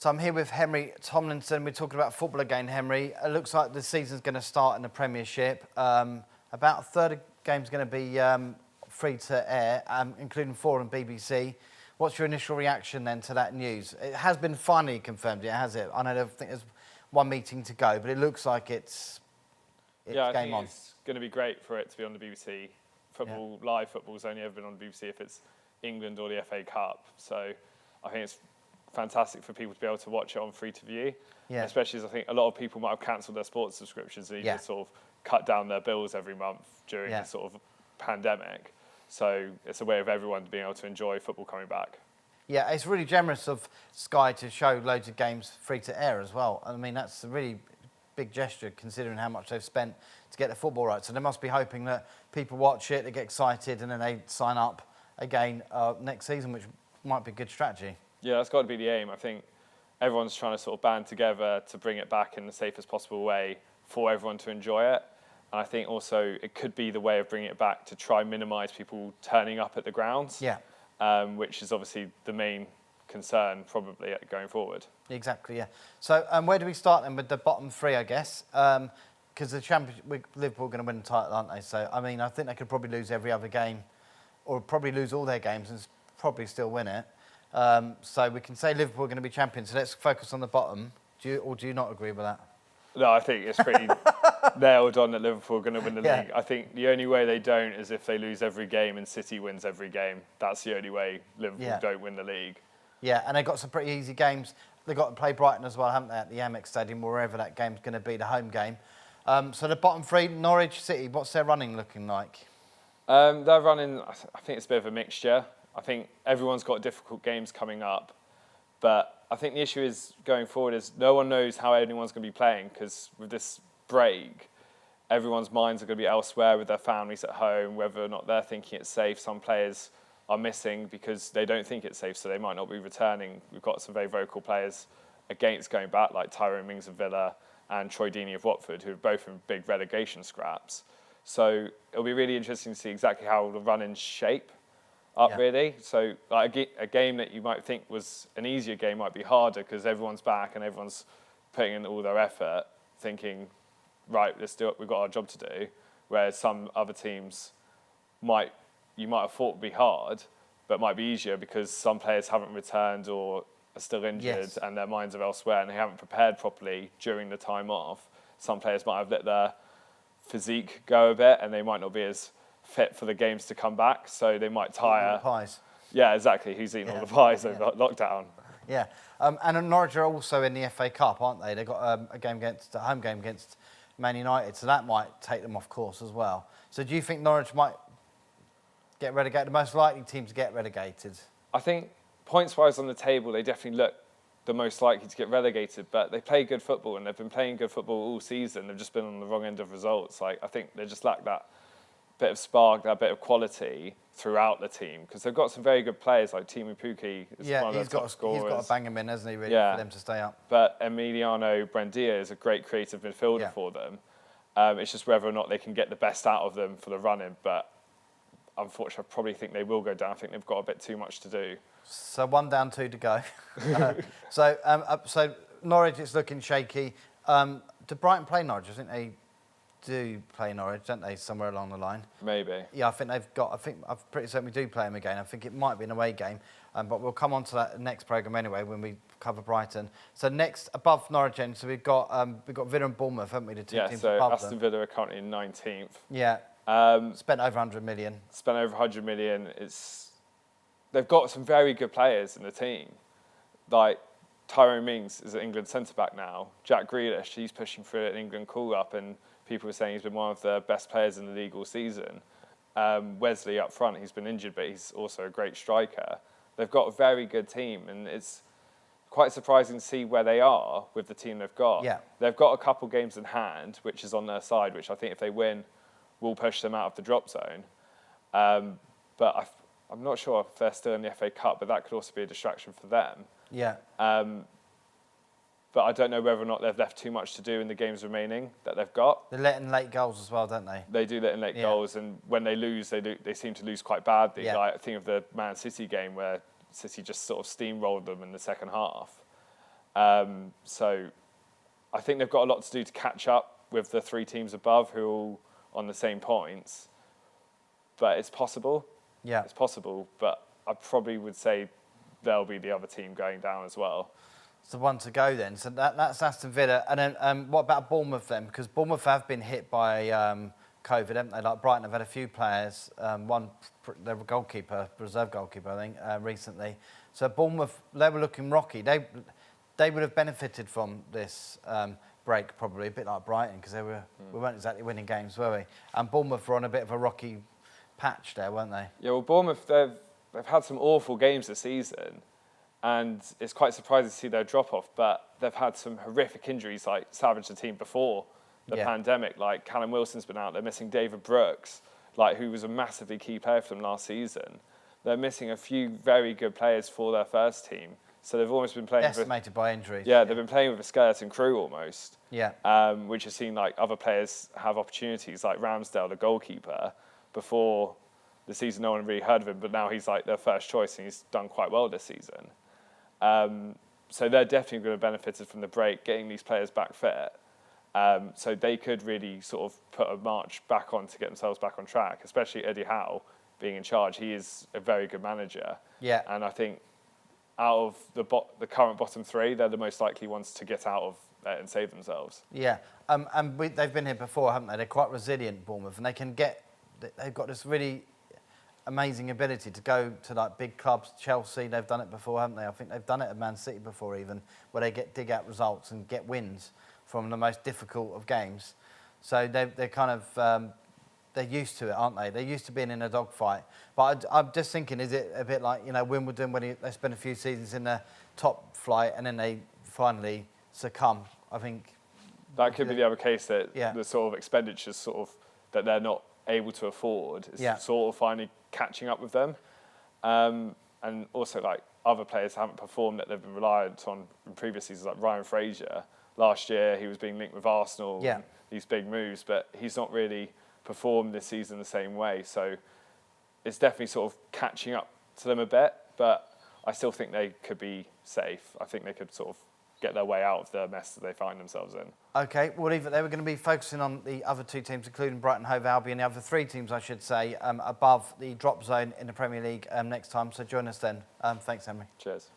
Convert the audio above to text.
So I'm here with Henry Tomlinson. We're talking about football again, Henry. It looks like the season's going to start in the Premiership. About a third of games going to be free to air, including 4 on BBC. What's your initial reaction then to that news? It has been finally confirmed, has it? I think there's one meeting to go, but it looks like it's game on. I think it's going to be great for it to be on the BBC. Live football's only ever been on the BBC if it's England or the FA Cup. So I think it's fantastic for people to be able to watch it on free to view. Yeah. Especially as I think a lot of people might have cancelled their sports subscriptions and even sort of cut down their bills every month during the sort of pandemic. So it's a way of everyone being able to enjoy football coming back. Yeah, it's really generous of Sky to show loads of games free to air as well. I mean, that's a really big gesture considering how much they've spent to get the football right. So they must be hoping that people watch it, they get excited, and then they sign up again next season, which might be a good strategy. Yeah, that's got to be the aim. I think everyone's trying to sort of band together to bring it back in the safest possible way for everyone to enjoy it. And I think also it could be the way of bringing it back to try and minimise people turning up at the grounds. Yeah. Which is obviously the main concern probably going forward. Exactly, yeah. So where do we start then with the bottom 3, I guess? Because the Championship, Liverpool are going to win the title, aren't they? So, I mean, I think they could probably lose every other game or probably lose all their games and probably still win it. So we can say Liverpool are going to be champions. So let's focus on the bottom. Do you not agree with that? No, I think it's pretty nailed on that Liverpool are going to win the league. I think the only way they don't is if they lose every game and City wins every game. That's the only way Liverpool don't win the league. Yeah, and they've got some pretty easy games. They've got to play Brighton as well, haven't they, at the Amex Stadium, wherever that game's going to be, the home game. So the bottom 3, Norwich City, what's their running looking like? They're running, I think it's a bit of a mixture. I think everyone's got difficult games coming up. But I think the issue is going forward is no one knows how anyone's going to be playing because with this break, everyone's minds are going to be elsewhere with their families at home, whether or not they're thinking it's safe. Some players are missing because they don't think it's safe, so they might not be returning. We've got some very vocal players against going back, like Tyrone Mings of Villa and Troy Deeney of Watford, who are both in big relegation scraps. So it'll be really interesting to see exactly how the run-ins shape up, really. So like a game that you might think was an easier game might be harder because everyone's back and everyone's putting in all their effort, thinking, right, let's do it, we've got our job to do. Whereas some other teams you might have thought would be hard, but might be easier because some players haven't returned or are still injured and their minds are elsewhere and they haven't prepared properly during the time off. Some players might have let their physique go a bit and they might not be as fit for the games to come back, so they might tire. All the pies. Yeah, exactly. Who's eating all the pies over lockdown? Yeah, and Norwich are also in the FA Cup, aren't they? They've got a home game against Man United, so that might take them off course as well. So do you think Norwich might get relegated? The most likely team to get relegated? I think points-wise on the table, they definitely look the most likely to get relegated, but they play good football and they've been playing good football all season. They've just been on the wrong end of results. I think they just lack that bit of spark, that bit of quality throughout the team because they've got some very good players like Timu Pukki is one of their top scorers. He's got to bang him in, hasn't he, really, for them to stay up. But Emiliano Buendia is a great creative midfielder for them. It's just whether or not they can get the best out of them for the run-in, but unfortunately I probably think they will go down. I think they've got a bit too much to do. So 1 down, 2 to go. So Norwich is looking shaky. Do Brighton play Norwich? I think they do play Norwich, don't they, somewhere along the line? Maybe. Yeah, I'm pretty certain we do play them again. I think it might be an away game, but we'll come on to that next programme anyway when we cover Brighton. So next, above Norwich, so we've got Villa and Bournemouth, haven't we, the two teams above them? Yeah, so Aston Villa are currently in 19th. Yeah, spent over 100 million. Spent over 100 million. They've got some very good players in the team. Like, Tyrone Mings is an England centre-back now. Jack Grealish, he's pushing for an England call-up, and people are saying he's been one of the best players in the league all season. Wesley up front, he's been injured, but he's also a great striker. They've got a very good team, and it's quite surprising to see where they are with the team they've got. Yeah. They've got a couple games in hand, which is on their side, which I think if they win, will push them out of the drop zone. But I'm not sure if they're still in the FA Cup, but that could also be a distraction for them. Yeah. But I don't know whether or not they've left too much to do in the games remaining that they've got. They let in late goals as well, don't they? They do let in late goals, and when they lose, they seem to lose quite badly. Yeah. Like, I think of the Man City game where City just sort of steamrolled them in the second half. So I think they've got a lot to do to catch up with the 3 teams above who are all on the same points. But it's possible. Yeah. It's possible, but I probably would say they'll be the other team going down as well. It's the one to go then. So that's Aston Villa. And then what about Bournemouth then? Because Bournemouth have been hit by COVID, haven't they? Like Brighton have had a few players, one, their goalkeeper, reserve goalkeeper, I think, recently. So Bournemouth, they were looking rocky. They would have benefited from this break probably, a bit like Brighton, because we weren't exactly winning games, were we? And Bournemouth were on a bit of a rocky patch there, weren't they? Yeah, well, Bournemouth, they've had some awful games this season, and it's quite surprising to see their drop-off, but they've had some horrific injuries, like savaged the team before the pandemic. Like Callum Wilson's been out, they're missing David Brooks, like who was a massively key player for them last season. They're missing a few very good players for their first team, so they've almost been playing decimated by injuries. Yeah, they've been playing with a skeleton crew almost. Yeah. Which has seen like other players have opportunities, like Ramsdale, the goalkeeper. Before the season, no one really heard of him, but now he's like their first choice, and he's done quite well this season. So they're definitely going to benefit from the break, getting these players back fit. So they could really sort of put a march back on to get themselves back on track, especially Eddie Howe being in charge. He is a very good manager. Yeah. And I think out of the current bottom 3, they're the most likely ones to get out of it and save themselves. Yeah. And they've been here before, haven't they? They're quite resilient, Bournemouth, and they've got this really amazing ability to go to like big clubs. Chelsea, they've done it before, haven't they? I think they've done it at Man City before even, where they dig out results and get wins from the most difficult of games. So they're kind of, they're used to it, aren't they? They're used to being in a dogfight. But I'm just thinking, is it a bit like, Wimbledon when they spend a few seasons in the top flight and then they finally succumb? I think that could be the other case, that Yeah. the sort of expenditures sort of that they're not able to afford is sort of finally catching up with them. And also like other players haven't performed that they've been reliant on in previous seasons, like Ryan Fraser. Last year he was being linked with Arsenal, these big moves, but he's not really performed this season the same way. So it's definitely sort of catching up to them a bit, but I still think they could be safe. I think they could sort of get their way out of the mess that they find themselves in. Okay, we'll leave it there. We're going to be focusing on the other 2 teams, including Brighton Hove Albion, the other 3 teams, I should say, above the drop zone in the Premier League next time. So join us then. Thanks, Henry. Cheers.